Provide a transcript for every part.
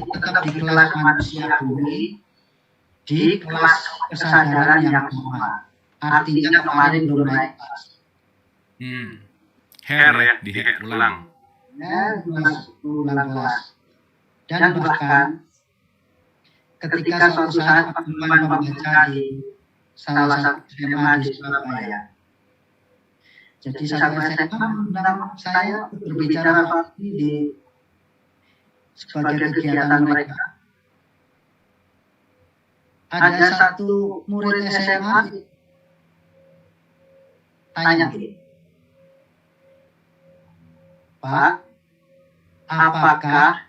tetap di kelas manusia bumi, di kelas kesadaran yang sama. Artinya kemarin belum naik kelas. Hair ya, di hair ulang. Ulang kelas. Dan bahkan ketika suatu saat Pak Firman membaca di salah satu SMA di Surabaya. Jadi satu SMA mengundang saya berbicara soal ini di sebagai kegiatan mereka. Ada satu murid SMA tanya gini, Pak, apakah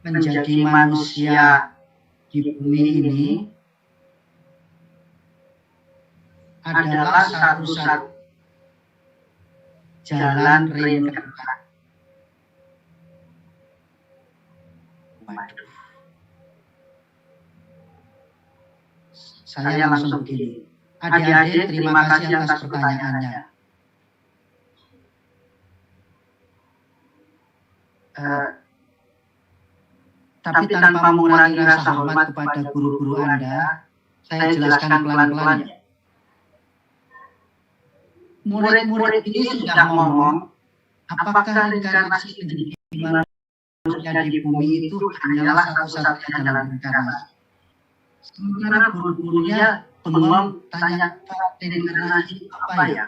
menjadi manusia di bumi ini adalah satu-satu jalan reinkarnasi? Waduh. Saya langsung begini, adik-adik terima kasih atas pertanyaannya. Tapi tanpa mengurangi rasa hormat kepada guru-guru Anda, saya jelaskan pelan-pelan ya. Murid-murid ini sudah ngomong, apakah reinkarnasi menjadi manusia di bumi itu hanyalah satu-satunya jalan reinkarnasi? Sementara guru-gurunya bengong tanya, Pak, reinkarnasi apa ya?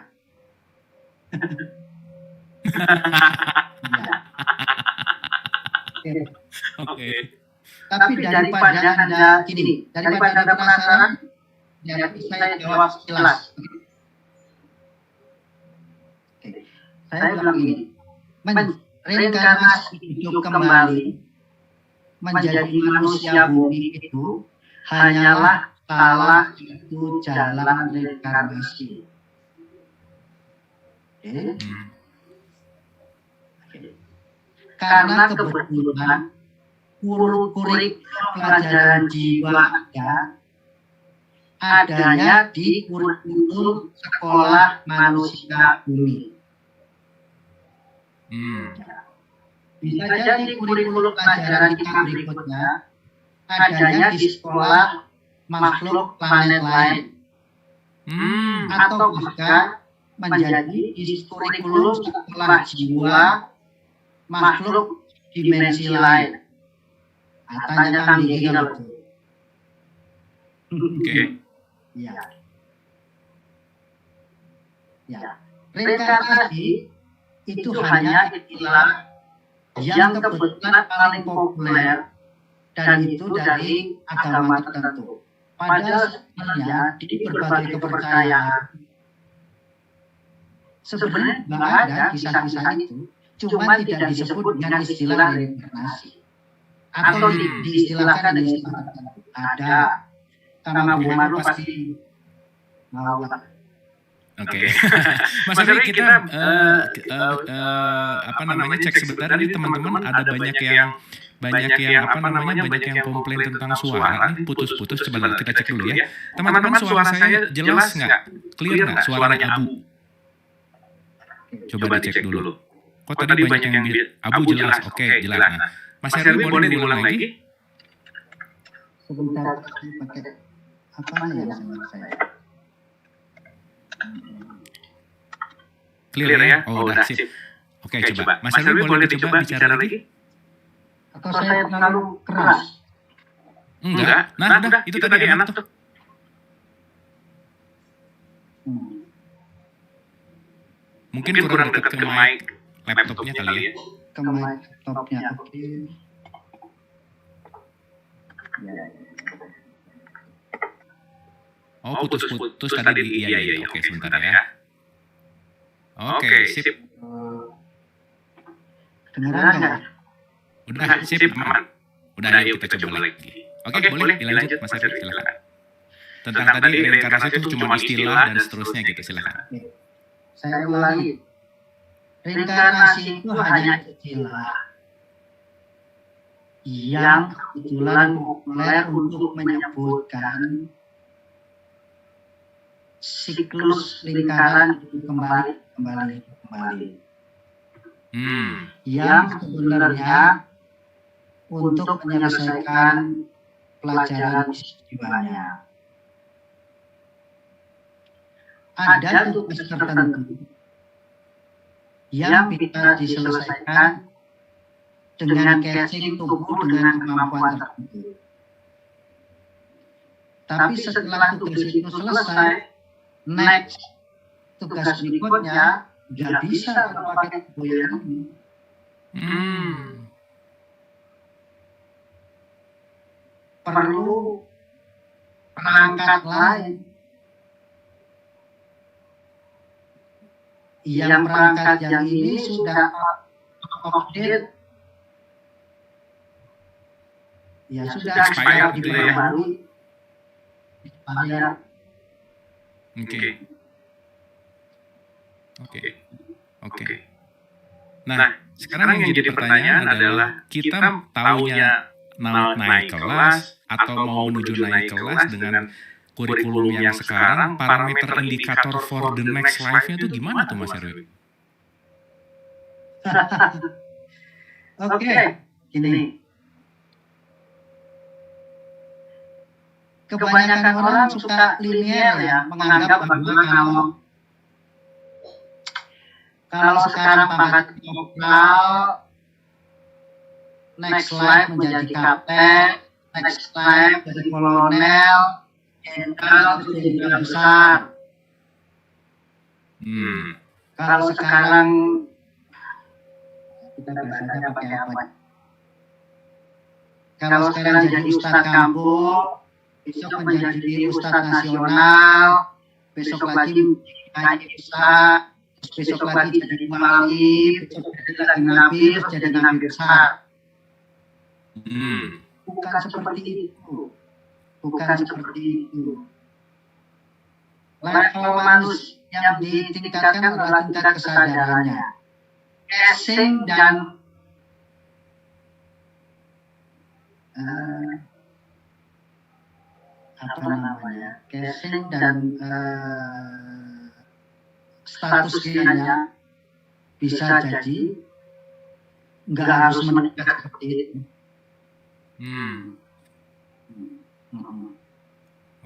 Oke. Tapi daripada Anda gini, daripada Anda penasaran, ya saya jawab jelas. Saya bilang gini, reinkarnasi hidup kembali menjadi manusia bumi itu hanyalah salah satu jalan reinkarnasi. Karena kebetulan kurikulum pelajaran jiwa adanya di kurikulum sekolah manusia bumi. Bisa jadi kurikulum pelajaran kita berikutnya adanya di sekolah makhluk planet lain, atau bahkan menjadi di kurikulum sekolah jiwa makhluk dimensi lain. Tanya Kang Diki kalau itu. Oke. Ya. Reinkarnasi itu hanya istilah yang kebetulan paling populer dan itu dari agama tertentu. Padahal sebenarnya di berbagai kepercayaan sebenarnya nggak ada kisah-kisah itu, cuma tidak disebut dengan istilah reinkarnasi atau diistilahkan dengan istilah tertentu. Ada, karena Bu Maru pasti mau. Oke. Mas Ari, kita cek sebentar ini teman-teman, ada banyak yang komplain tentang suara nih, putus-putus. Coba kita cek dulu ya. Teman-teman, suara saya jelas nggak? Clear nggak suaranya Abu? Coba dicek dulu. Kok tadi banyak yang Abu jelas? Oke, jelas. Nah, Mas Ari boleh diulang lagi? Sebentar, pakai apa ya saya? Clear ya? Oh, udah sip. Oke, coba. Mas Ari boleh dicoba bicara lagi? Atau saya terlalu keras? Enggak. Nah, udah, itu tadi enak tuh. Mungkin kurang dekat ke mic laptopnya kali ya. Ke mic laptopnya, oke. Oh, putus-putus tadi. Iya. Oke, sebentar ya. Oke, sip. Dengeran nggak? Udah, sip, aman. Udah, ayo kita coba lagi. Oke, boleh dilanjut, Mas Ari, silakan. Tentang tadi reinkarnasi itu cuma istilah dan seterusnya gitu, silakan. Saya ulangi. Reinkarnasi itu hanya istilah yang kebetulan populer untuk menyebutkan siklus lingkaran itu kembali. Yang sebenarnya untuk menyelesaikan pelajaran jiwanya. Ada tugas tertentu yang bisa diselesaikan dengan casing tubuh dengan kemampuan tertentu. Tapi setelah tugas itu selesai, next tugas berikutnya nggak bisa kalau pakai tubuh yang ini. Perlu perangkat lain. Yang perangkat yang ini sudah update, ya sudah expired gitu ya. Oke. Nah, sekarang yang jadi pertanyaan adalah kita taunya naik kelas atau mau menuju naik kelas dengan kurikulum yang sekarang, parameter indikator for the next life-nya itu gimana tuh Mas Erwin? Oke, gini. Kebanyakan orang suka linear ya, menganggap bahwa kalau sekarang pangkat kopral, next life menjadi kapten, next life jadi kolonel, jenderal jadi duta besar. Kalau sekarang kita biasanya pakai apa? Kalau sekarang jadi ustadz kampung, besok menjadi ustadz nasional, besok lagi naik ustadz, besok lagi jadi wali, besok jadi lagi nabi, terus jadi nabi besar. Bukan seperti itu. Bukan seperti itu. Level manusia yang ditingkatkan adalah tingkat kesadarannya. Casing dan casing dan status dirinya bisa jadi nggak harus meningkat seperti itu.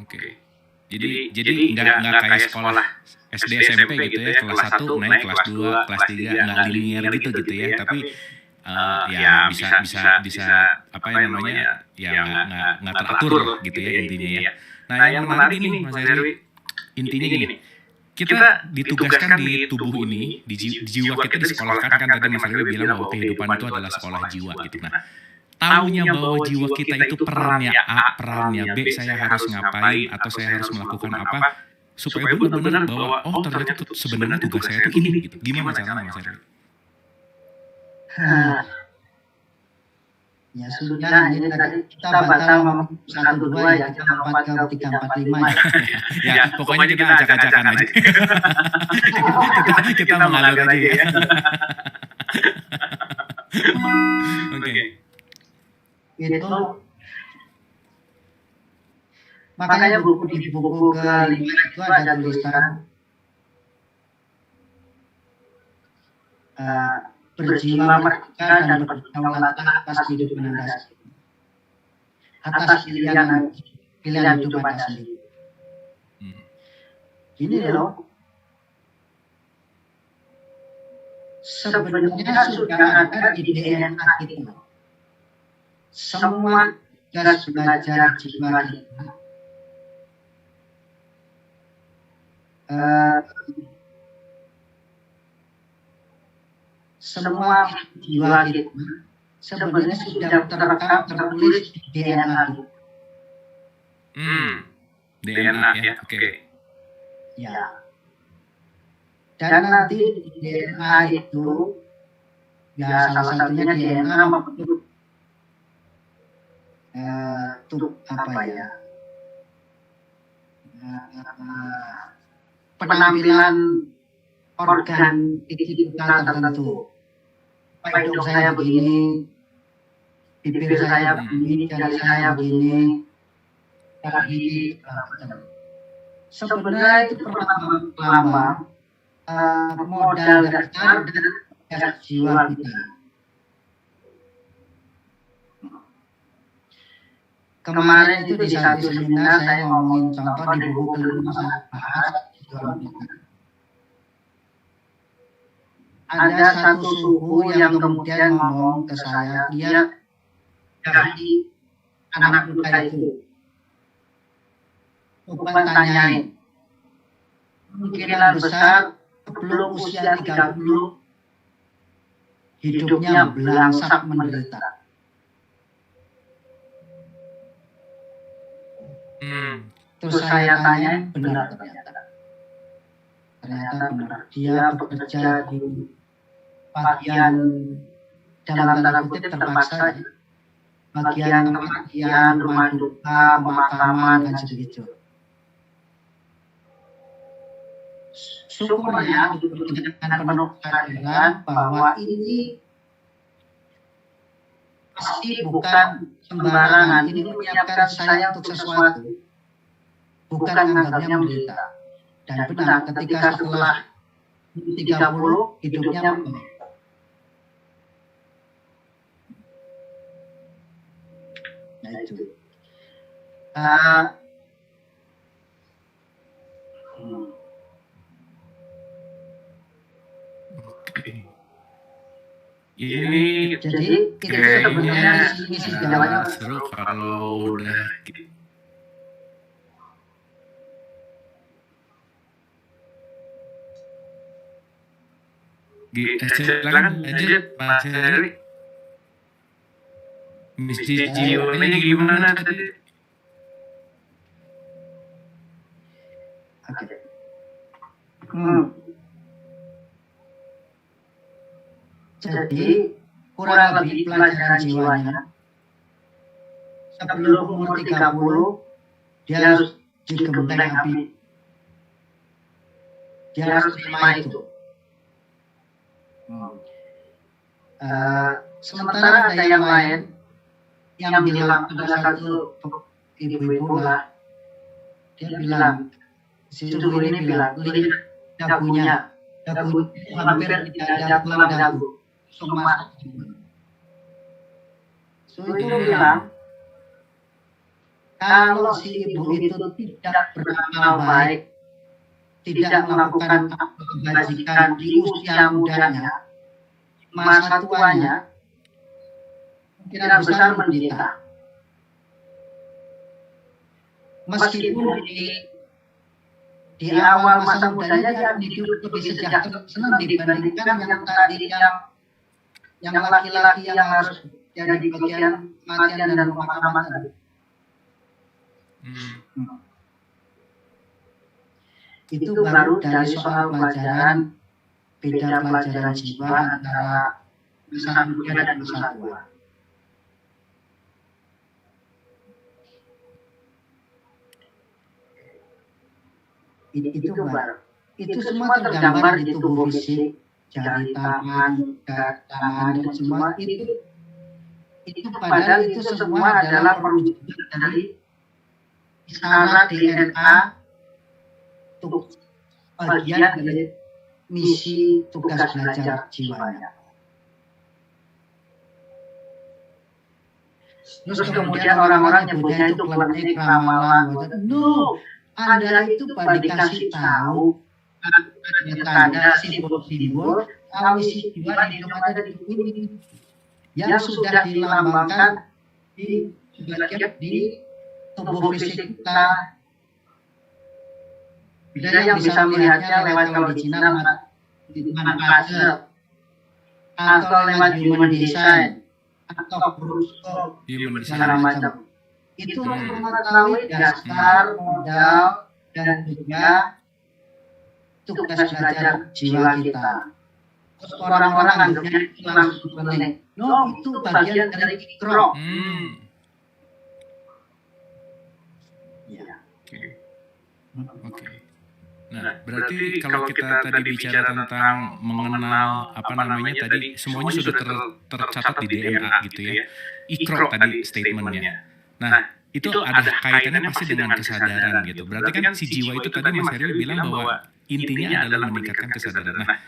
Oke. Jadi nggak kayak sekolah SD SMP gitu ya, kelas 1 naik kelas 2, kelas 3 nggak linear gitu ya, tapi ya bisa apa yang namanya ya nggak teratur gitu ya intinya ya. Nah yang menarik ini Mas Erwi, intinya gini, kita ditugaskan di tubuh ini, di jiwa kita disekolahkan kan tadi Mas Erwi bilang bahwa kehidupan itu adalah sekolah jiwa gitu. Nah, taunya bahwa jiwa kita itu perannya A, perannya B, saya harus ngapain atau saya harus melakukan apa supaya benar-benar bahwa oh ternyata sebenarnya tugas saya itu ini gitu. Gimana caranya Mas Erwin? Ya sudah, ini tadi kita batal ngomong 1, 2 ya, kita lompat ke 3, 4, 5 ya. Ya, pokoknya kita acak-acakan aja. kita mengalir aja ya. Oke. Itu makanya di buku ke-5 itu ada tulisan berjiwa merdeka dan berdaulat atas kehidupan Anda sendiri, atas pilihan hidup Anda sendiri. Gini loh, sebenarnya sudah ada di DNA kita. Semua tugas belajar jiwa kita semua jiwa kita sebenarnya sudah terekam tertulis di DNA kita. DNA ya, oke. Ya. Dan nanti di DNA itu ya salah satunya DNA membentuk apa ya? Penampilan organ kita tertentu. Hidung saya begini, bibir saya begini, jari saya begini, kaki. Sebenarnya itu pertama modal dasar dan jiwa kita. kemarin itu di satu seminar saya ngomongin contoh di buku kelima saya bahas ada satu suku yang kemudian ngomong ke saya, dia dari anak muda itu bukan tanyain kemungkinan besar sebelum usia 30 hidupnya belangsak menderita. Terus saya tanya, benar ternyata benar. Dia bekerja di bagian dalam tanda kutip terpaksa, bagian kematian, rumah duka, pemakaman dan sebegitu. Syukurnya dengan penuh kesadaran bahwa ini pasti bukan sembarangan, ini menyiapkan saya untuk sesuatu, bukan anggapnya menderita. Dan benar, ketika setelah 30 hidupnya membaik. Nah itu. Ini Jadi itu sebenarnya misi jawabannya. seru kalau udah silakan lanjut Mas Heri. Misi jiwanya gimana tadi? Oke. Jadi kurang lebih pelajaran jiwanya sebelum umur 30 dia harus digembeng api. Dia harus terima itu. Sementara ada yang lain yang bilang, ada satu ibu-ibu lah, dia bilang, si suhu ini bilang, lihat dagunya hampir tidak ada tulang dagu, semua. Suhu itu bilang, kalau si ibu itu tidak beramal baik, tidak melakukan kebajikan di usia mudanya, masa tuanya kemungkinan besar menderita. Meskipun di awal masa mudanya dia hidup lebih sejahtera, senang dibandingkan yang tadi yang laki-laki yang harus jadi bagian kematian dan pemakaman tadi. Itu baru dari soal pelajaran, beda pelajaran jiwa antara masa muda dan masa tua. Itu baru. Itu semua tergambar di tubuh fisik, jari tangan, dan semua itu padahal itu semua adalah perwujudan dari isyarat DNA untuk bagian dari misi tugas belajar jiwanya. Terus kemudian orang-orang nyebutnya itu klinik ramalan. No, Anda itu dikasih tahu tanda simbol-simbol misi jiwa di hidup Anda di ini yang sudah dilambangkan di bagian di tubuh fisik kita. Ada yang bisa melihatnya lewat, kalau di Cina manipase atau lewat human design atau horoskop segala macam. Itu mengetahui dasar, modal, dan juga tugas belajar jiwa kita. Terus orang-orang anggapnya itu langsung klinik. No, itu bagian dari ikro. Oke. Nah, berarti kalau kita tadi bicara tentang mengenal apa namanya tadi, semuanya sudah tercatat di DNA gitu ya. Ikro tadi statementnya. Nah, itu ada kaitannya pasti dengan kesadaran gitu. Berarti kan si jiwa itu tadi Mas Heri bilang bahwa intinya adalah meningkatkan kesadaran. Nah,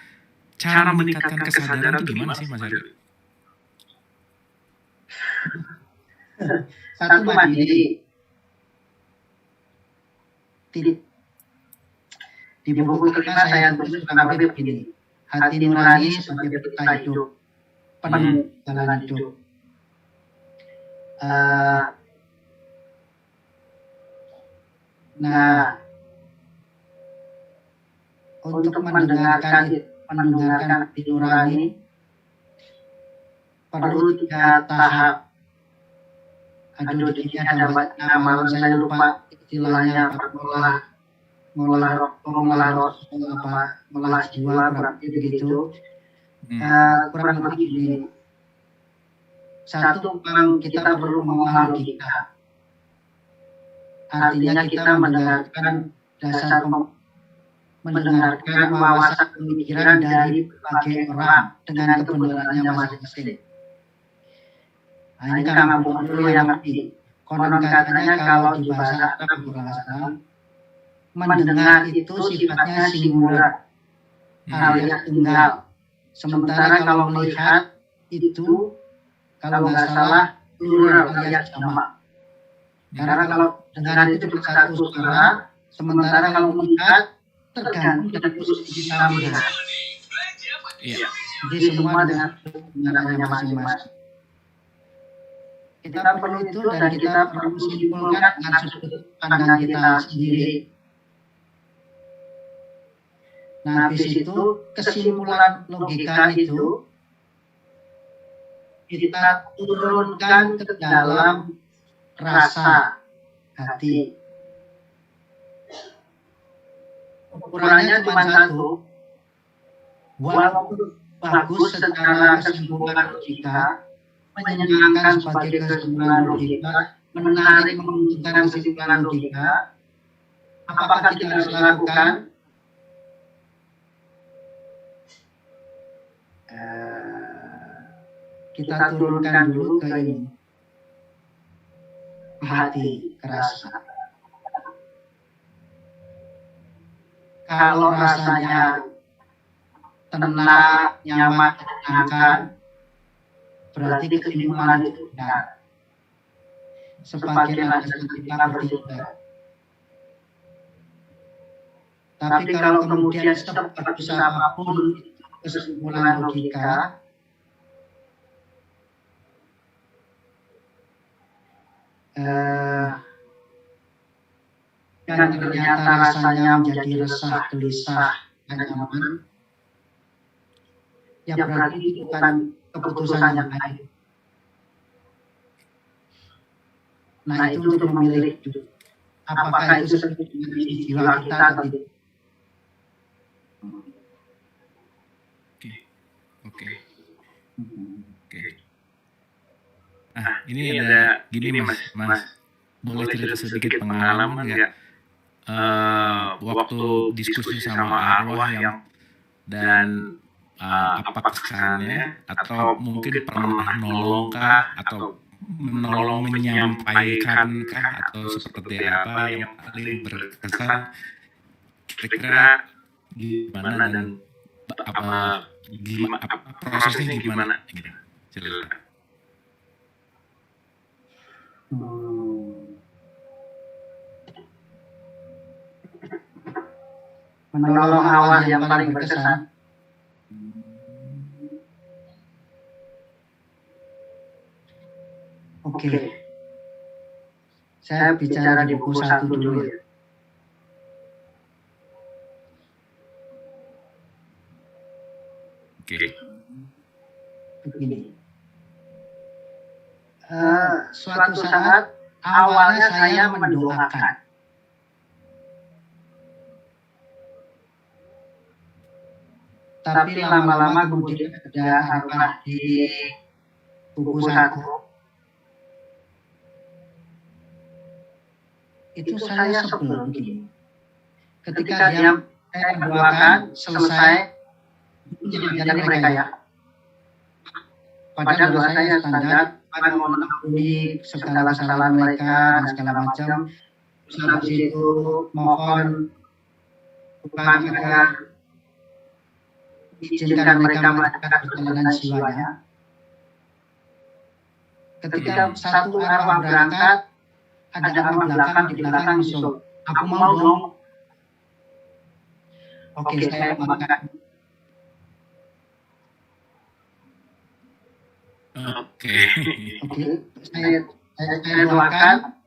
cara meningkatkan kesadaran itu gimana sih Mas Heri? Satu mandiri. Di buku kelima saya tulis kurang lebih begini. Hati nurani sebagai peta hidup, penuh jalan hidup. Nah, untuk mendengarkan hati nurani perlu 3 tahap. Aduh, di sini ada banyak nama, saya lupa istilahnya mengolah jiwa, kurang lebih begitu. Kurang lebih gini. Satu, kita perlu mengolah logika. Artinya kita mendengarkan mendengarkan wawasan pemikiran dari berbagai orang dengan kebenarannya masing-masing. Nah, ini kan dulu yang ngerti. Konon katanya kalau di bahasa Arab berasal, mendengar itu sifatnya singular, alias tunggal. Sementara kalau melihat itu, kalau nggak salah, plural alias jamak. Karena kalau dengar itu cuma satu suara, sementara kalau melihat tergantung dari posisi kita melihat. Jadi semua dengan kebenarannya masing-masing. Kita perlu itu dan kita perlu simpulkan dengan sudut pandang kita sendiri. Nah, habis itu kesimpulan logika itu kita turunkan ke dalam rasa hati. Ukurannya cuma satu. Walaupun bagus secara kesimpulan logika, menyenangkan sebagai kesimpulan logika, menarik menunjukkan kesimpulan logika, apakah kita harus lakukan? Kita turunkan dulu ke ini, hati, ke rasa. Kalau rasanya tenang, nyaman, menyenangkan, berarti kesimpulan itu benar. Sebagian alasan kita berbeda. Tapi kalau kemudian sebagus apapun kesimpulan logika, dan ternyata rasanya menjadi resah, gelisah, dan nyaman, ya berarti itu bukan keputusan yang baik. Nah, itu untuk memilih apakah itu sesuai dengan isi jiwa kita atau tidak. Oke. Nah, ini ada gini mas, boleh cerita sedikit pengalaman nggak? Waktu diskusi sama arwah yang dan apa kesannya, atau mungkin pernah nolong kah, atau menolong menyampaikan kah, atau seperti apa yang paling berkesan, kira-kira gimana dan gimana prosesnya gimana gitu, cerita. Menolong arwah yang paling berkesan. Oke. Saya bicara di buku 1 dulu ya. Oke. Begini. Suatu saat awalnya saya mendoakan. Tapi lama-lama kemudian ada arwah di buku 1. Itu saya sebel begini. Ketika dia mendoakan selesai, jadi mereka ya. Padahal doa saya standar, mohon ampuni segala kesalahan mereka dan segala macam. Habis itu mohon Tuhan agar izinkan mereka melanjutkan perjalanan jiwanya. ketika satu arwah berangkat, ada arwah belakang di belakang nyusul. Aku mau dong. Oke, saya makan. Oke. Oke, saya doakan.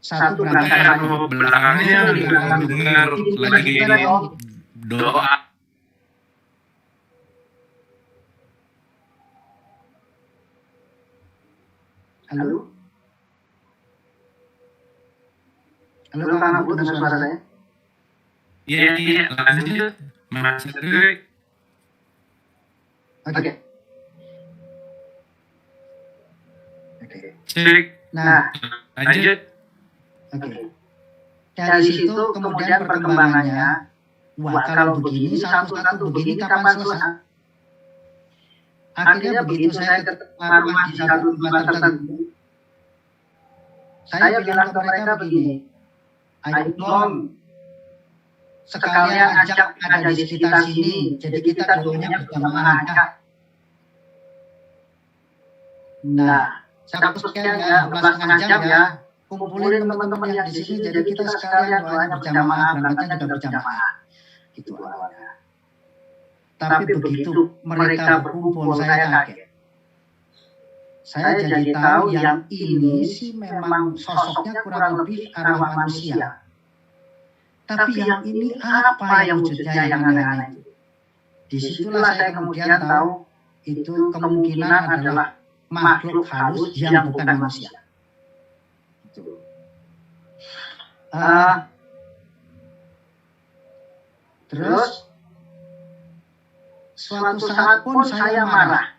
Satu berangkat Arwah belakangnya dengar lagi doa. Halo? Halo, Kang Abu, dengar suara saya? Iya, lanjut. Mas Rik. Oke. Cek. Nah, Lanjut. oke. Dari situ kemudian perkembangannya, wah kalau begini satu-satu begini kapan selesai? Akhirnya begitu saya ketemu arwah di satu tempat tertentu, saya bilang ke mereka begini, ayo dong, sekalian ajak ada di sekitar sini, jadi kita doanya berjamaah aja. Nah, satu sekian ya, 12,5 jam ya, kumpulin teman-teman yang di sini, jadi kita sekalian doanya berjamaah, berangkatnya juga berjamaah. Gitu awalnya. Tapi begitu mereka berkumpul, saya kaget. Saya jadi tahu yang ini sih memang sosoknya kurang lebih arwah manusia. Tapi yang ini apa yang wujudnya yang aneh-aneh itu? Disitulah saya kemudian tahu itu kemungkinan adalah makhluk halus yang bukan manusia. Terus suatu saat pun saya marah.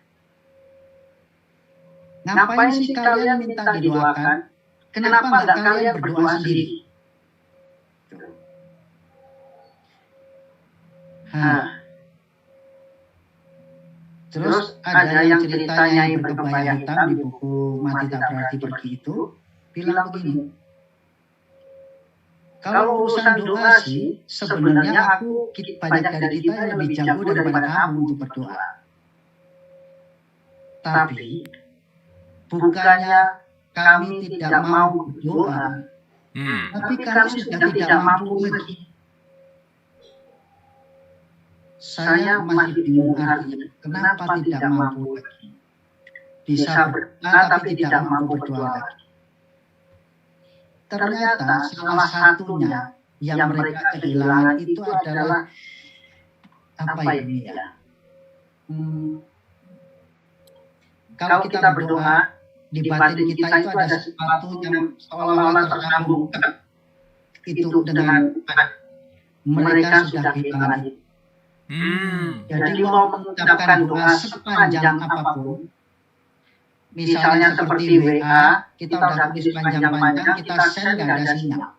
Ngapain sih kalian minta didoakan? Kenapa nggak kalian berdoa sendiri? Terus ada yang ceritanya yang berkebaya hitam di buku Mati Tak Berarti Pergi itu bilang begini. Kalau urusan doa sih, sebenarnya banyak dari kita yang lebih jago daripada kamu untuk berdoa. Tapi, bukannya kami tidak mau berdoa, tapi kami sudah tidak mampu lagi. Saya masih bingung artinya, kenapa tidak mampu lagi. Bisa berdoa tapi tidak mampu berdoa lagi. Ternyata salah satunya yang mereka kehilangan itu adalah apa ini ya? Kalau kita berdoa di batin kita itu ada sesuatu yang seolah-olah tersambung itu dengan mereka sudah kehilangan itu. Jadi mau mengucapkan doa sepanjang apapun, misalnya seperti WA, kita udah tulis panjang-panjang, kita send nggak ada sinyal.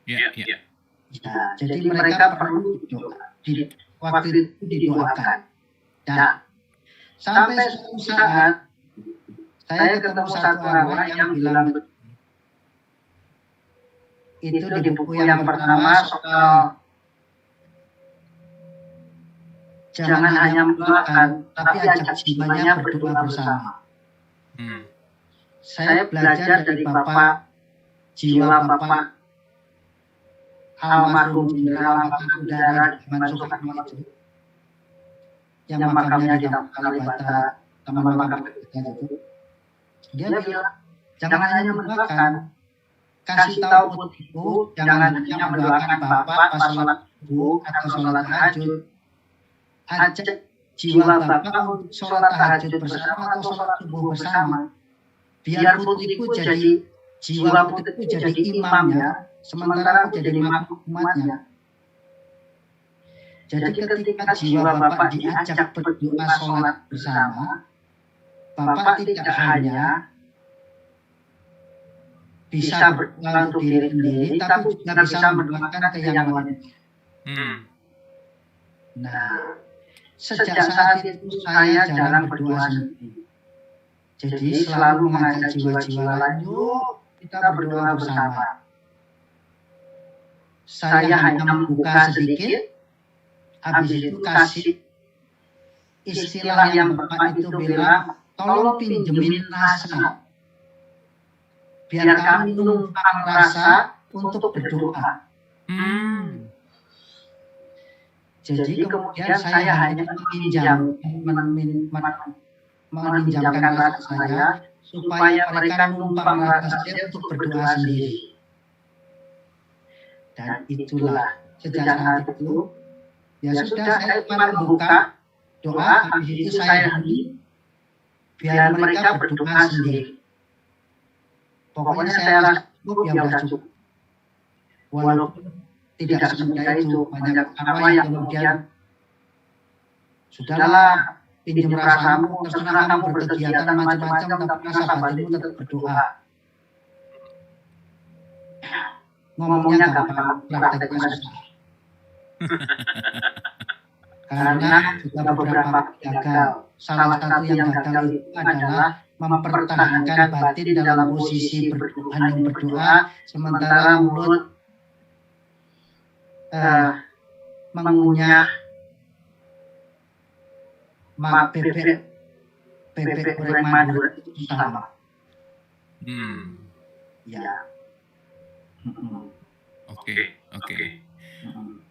Ya. Jadi mereka perlu waktu itu didoakan. Nah, sampai suatu saat saya ketemu satu arwah yang bilang itu di buku yang pertama soal jangan hanya mendoakan, tapi ajak jiwanya berdoa bersama. Saya belajar dari Bapak, jiwa Bapak almarhum Jenderal Angkatan Udara Dirman Soekarno itu, yang makamnya di Taman Kalibata, Taman Makam itu. Dia bilang, jangan hanya mendoakan, kasih tahu putriku, jangan hanya mendoakan Bapak pas sholat subuh atau sholat tahajud. Ajak jiwa Bapak untuk sholat tahajud bersama atau sholat subuh bersama. Biar putriku jadi, jiwa putriku jadi imamnya, sementara aku jadi makhluk umatnya. Jadi ketika jiwa Bapak diajak berdoa sholat bersama, Bapak tidak hanya bisa berdoa untuk diri sendiri, tapi juga bisa mendoakan ke yang lain. Nah, sejak saat itu saya jarang berdoa sendiri. Jadi selalu mengajak jiwa-jiwa lain, yuk kita berdoa bersama. Saya hanya membuka sedikit, habis itu kasih istilah yang Bapak itu bilang, tolong pinjemin rasa. Biar kami numpang rasa untuk berdoa. Jadi kemudian saya hanya meminjamkan rasa saya supaya mereka numpang rasa saya untuk berdoa sendiri. Dan itulah sejak saat itu, ya sudah saya cuma membuka doa, habis itu saya hening, biar mereka berdoa sendiri. Pokoknya saya rasa cukup, ya udah cukup. Walaupun tidak semudah itu, banyak arwah yang kemudian sudahlah, pinjam rasamu, terserah kamu berkegiatan macam-macam, tapi rasa batinmu tetap berdoa. Ngomongnya gampang, prakteknya susah. Karena sudah beberapa gagal. Salah satu yang gagal itu adalah mempertahankan batin dalam posisi berdoa, sementara mulut mengunyah bebek goreng Madura itu sama. Ya. Oke.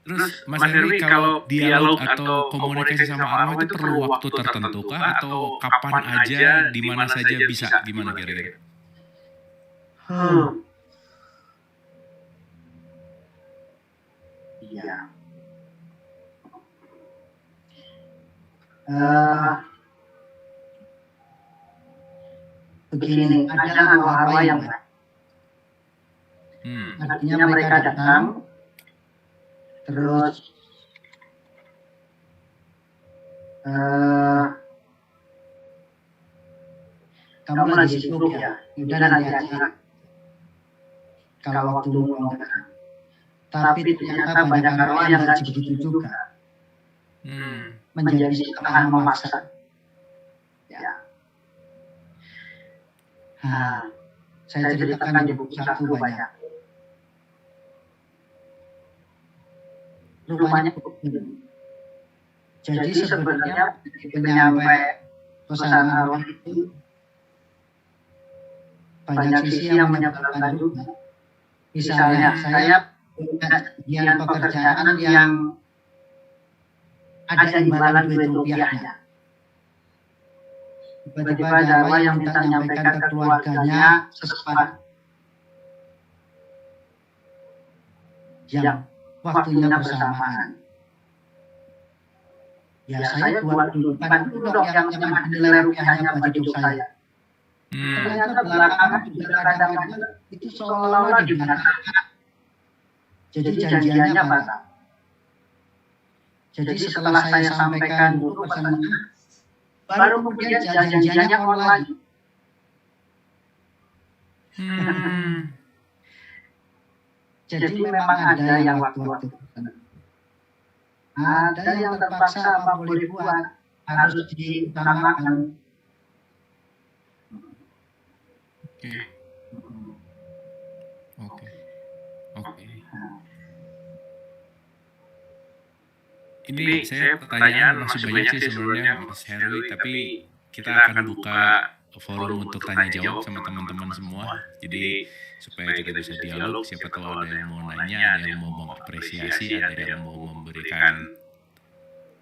Terus Mas Herwi, kalau dialog atau komunikasi sama arwah itu perlu waktu tertentu kah atau kapan aja, di mana saja bisa? Gimana kira-kira? Iya. Begini, ada arwah-arwah yang artinya mereka datang, terus kamu lagi sibuk ya, udah nanti aja kalau waktu luang. Tapi ternyata banyak arwah yang nggak begitu juga, menjadi setengah memaksa. Ya. Saya ceritakan di buku satu banyak. Rupanya jadi sebenarnya penyampai pesan arwah itu banyak sisi yang menyebalkan juga. Misalnya saya punya bagian pekerjaan yang ada imbalan duit rupiahnya. Tiba-tiba ada arwah yang minta menyampaikan ke keluarganya secepatnya yang waktunya bersamaan. Ya saya buat dudukan itu dong yang nilai rupiahnya buat hidup saya. Ternyata belakangan juga kadang-kadang itu seolah-olah dibatalkan. Jadi janjiannya batal. Jadi setelah saya sampaikan dulu pesannya, baru kemudian janjiannya on lagi. Jadi memang ada yang waktu-waktu tertentu. Ada yang terpaksa apa boleh buat, harus diutamakan. Oke. Ini saya pertanyaan masih banyak sih sebenarnya Mas Herwi, tapi kita akan buka forum untuk tanya jawab sama teman-teman semua. Jadi supaya kita bisa dialog, siapa tahu ada yang mau nanya, ada yang mau mengapresiasi, ada yang mau memberikan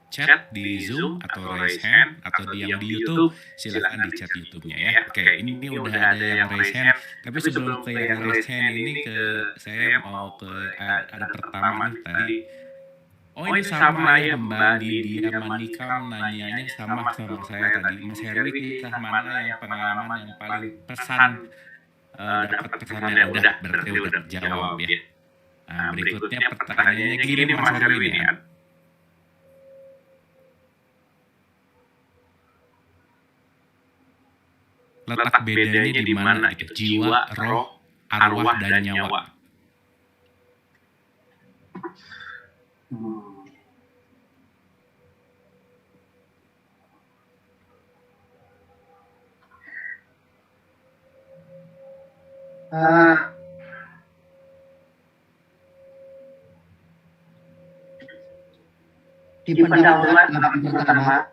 chat di Zoom atau raise hand atau yang di YouTube, silakan di chat YouTube-nya ya. Oke, ini udah ada yang raise hand, tapi sebelum ke yang raise hand ini saya mau ke ada pertama nih tadi. Oh ini sama ya Mbak Lydia Manikam nanyanya sama saya tadi. Mas Herwi, kisah mana yang pengalaman yang paling pesan dapat pesannya udah berarti udah jawab ya. Nah berikutnya pertanyaannya gini Mas Herwi nih. Letak bedanya di mana gitu? Jiwa, roh, arwah dan nyawa. Di pendahuluan pertama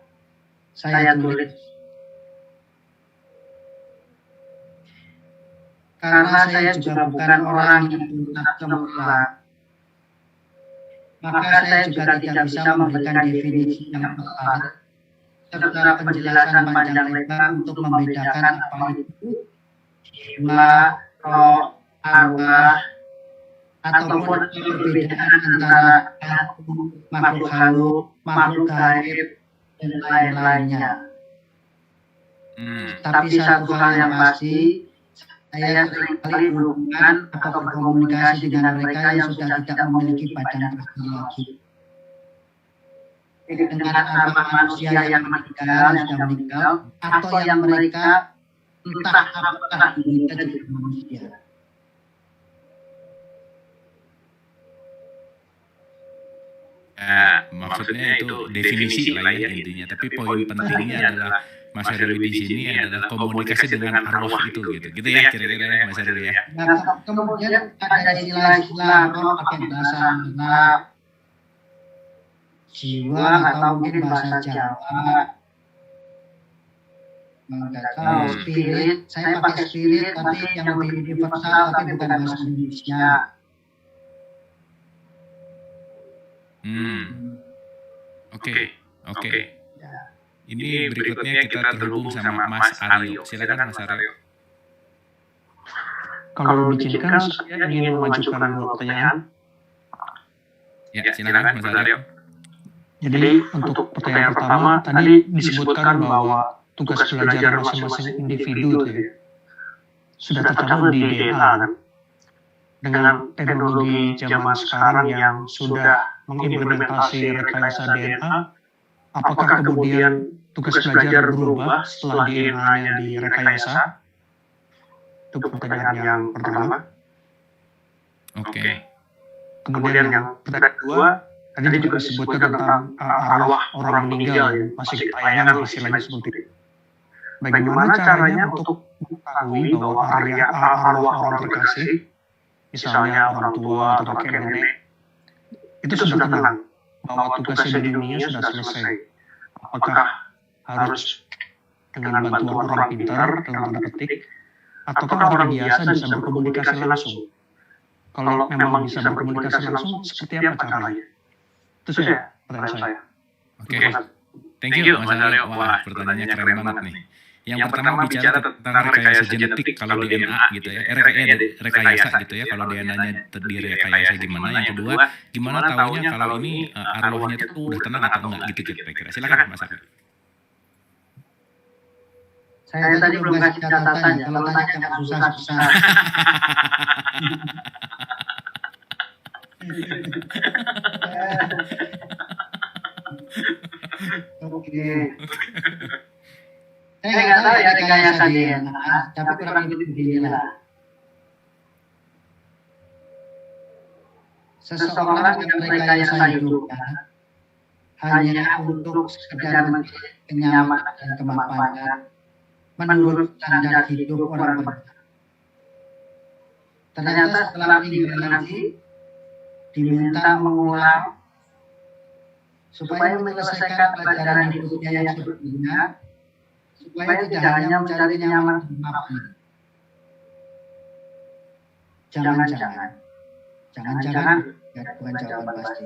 saya tulis karena saya juga bukan orang yang tuntas cemerlang, maka saya juga tidak bisa memberikan definisi yang tepat serta penjelasan panjang lebar untuk membedakan apa itu jiwa, roh, arwah, ataupun perbedaan antara makhluk halus, makhluk gaib, dan lain-lainnya. Tapi satu hal yang pasti, saya seringkali berhubungan atau berkomunikasi dengan mereka yang sudah tidak memiliki badan asli lagi. Dengan arwah manusia yang sudah meninggal, atau yang mereka entah apakah mereka juga manusia. Maksudnya itu definisi lah ya intinya. Tapi poin pentingnya adalah Mas Herwi di sini adalah komunikasi dengan arwah itu gitu ya kira-kira ya Mas Herwi ya. Nah, kemudian ada istilah-istilah roh pakai bahasa Arab, jiwa atau mungkin bahasa Jawa. Kalau spirit, saya pakai spirit tapi yang lebih universal tapi bukan bahasa Indonesia. Oke. Ini berikutnya kita terhubung sama Mas Aryo. Silakan Mas Aryo. Kalau diizinkan, saya ingin mengajukan 2 pertanyaan. Ya, silakan Mas Aryo. Jadi untuk pertanyaan pertama, tadi disebutkan bahwa tugas belajar masing-masing individu itu ya, sudah tercantum di DNA kan? Dengan teknologi zaman sekarang yang sudah mengimplementasi rekayasa DNA, apakah kemudian tugas belajar berubah setelah DNA-nya direkayasa? Itu pertanyaan yang pertama. Oke. Kemudian yang pertanyaan kedua, tadi juga disebutkan tentang arwah orang meninggal yang masih ketayangan istilahnya seperti itu. Bagaimana caranya untuk mengetahui bahwa arwah orang terkasih, misalnya orang tua atau kakek nenek, itu sudah tenang bahwa tugasnya di dunia sudah selesai? Apakah harus dengan bantuan orang pintar dalam tanda petik, ataukah orang biasa bisa berkomunikasi langsung? Kalau memang bisa berkomunikasi langsung, seperti apa caranya? Itu saja pertanyaan saya. Oke. Thank you Mas Aryo. Wah, pertanyaannya keren banget nih. Yang pertama bicara tentang rekayasa genetik kalau DNA gitu ya. Rekayasa gitu ya. Kalau DNA-nya direkayasa gimana? Yang kedua, gimana taunya kalau ini arwahnya itu udah tenang atau enggak gitu kira-kira. Silakan Mas Aryo. Saya tadi belum kasih catatan ya. Kalau tanya jangan susah-susah. Oke. Saya nggak tahu ya rekayasa DNA, tapi kurang lebih beginilah. Seseorang yang rekayasa hidupnya hanya untuk sekedar mencari kenyamanan dan kemapanan menurut standar hidup orang banyak. Ternyata setelah meninggal nanti diminta mengulang supaya menyelesaikan pelajaran hidupnya yang sebelumnya, supaya tidak hanya mencari kenyamanan dan kemapanan. Jangan-jangan, ya, bukan jawaban pasti.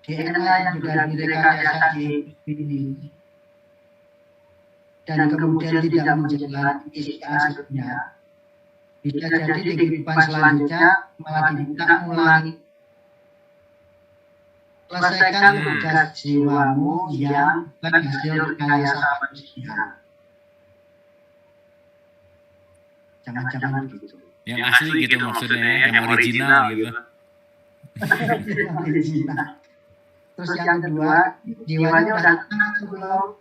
DNA yang sudah direkayasa di ini dan kemudian tidak menjalani isi aslinya, bisa jadi di kehidupan selanjutnya malah diminta ulangi. Selesaikan tugas jiwamu yang bukan hasil rekayasa manusia. Jangan-jangan begitu. Yang asli gitu maksudnya, yang original gitu. Yang original. Terus yang kedua, jiwanya udah tenang sebelum.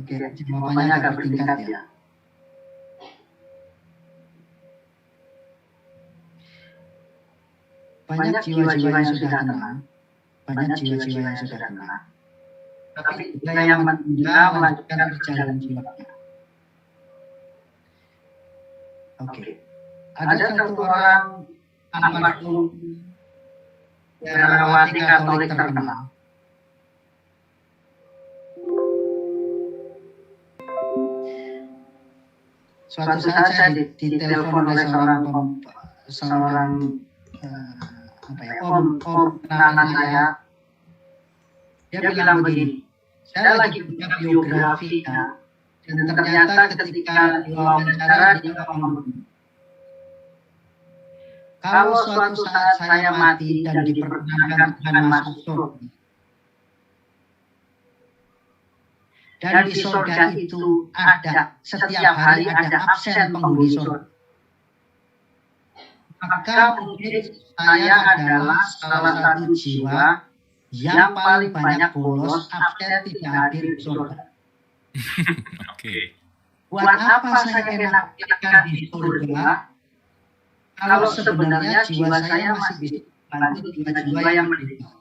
Oke, jawabannya agak bertingkat ya. Banyak jiwa-jiwa yang sudah tenang, banyak jiwa-jiwa yang sudah tenang. Tapi juga yang menunda melanjutkan perjalanan jiwanya. Oke. Ada satu orang almarhum biarawati Katolik terkenal. Suatu saat saya ditelepon oleh seorang om kenalan saya. Dia bilang begini, saya lagi punya biografinya, dan ternyata ketika diwawancara dia ngomong begini, kalau suatu saat saya mati dan diperkenankan Tuhan masuk surga, dan di surga itu ada, setiap hari ada absen penghuni surga, maka mungkin saya adalah salah satu jiwa yang paling banyak bolos, absen, tidak hadir di surga. Oke. Buat apa saya enak-enakan di surga kalau sebenarnya jiwa saya masih bisa bantu jiwa-jiwa yang menderita?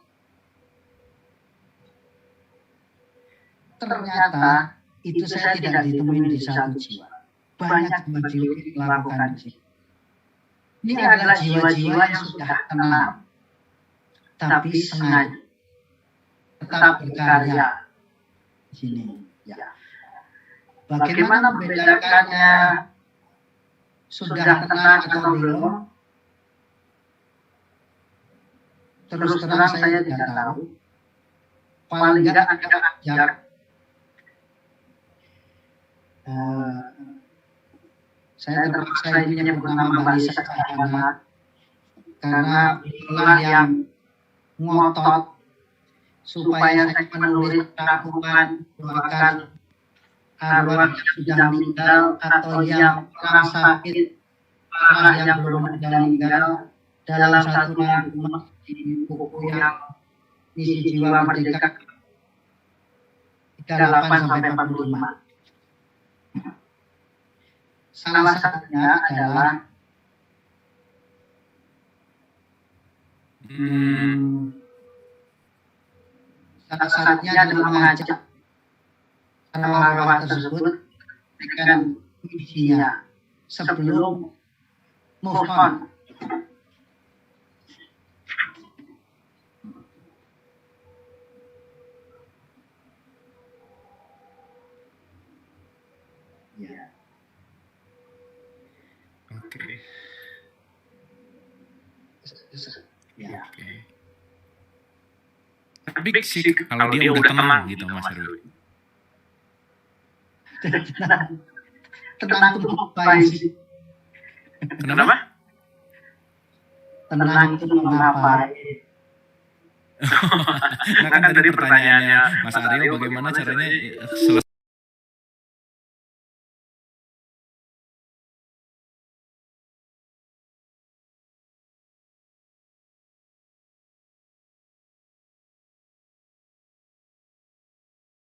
Ternyata itu saya tidak ditemuin di satu jiwa. Banyak jiwa yang melakukan itu. Ini adalah jiwa-jiwa yang sudah tenang, tapi sengaja tetap berkarya di sini. Ya. Bagaimana membedakannya sudah tenang atau belum? Terus terang saya tidak tahu. Paling tidak ada ajar. Saya terpaksa ini bernama Balisa Cahayana karena itulah yang ngotot supaya saya menulis rangkuman doakan arwah yang sudah meninggal atau yang orang sakit parah yang belum meninggal dalam satu rangkuman di buku yang isi jiwa merdeka 38-45. Salah satunya adalah mengajak arwah tersebut dengan misinya sebelum move on. Ya. Oke. Ya. Oke. Tapi sih kalau dia udah tenang gitu Mas Erwin. Tenang itu ngapain sih? Kenapa? Tenang itu ngapain? Nah kan tadi pertanyaannya Mas Aryo bagaimana caranya selesai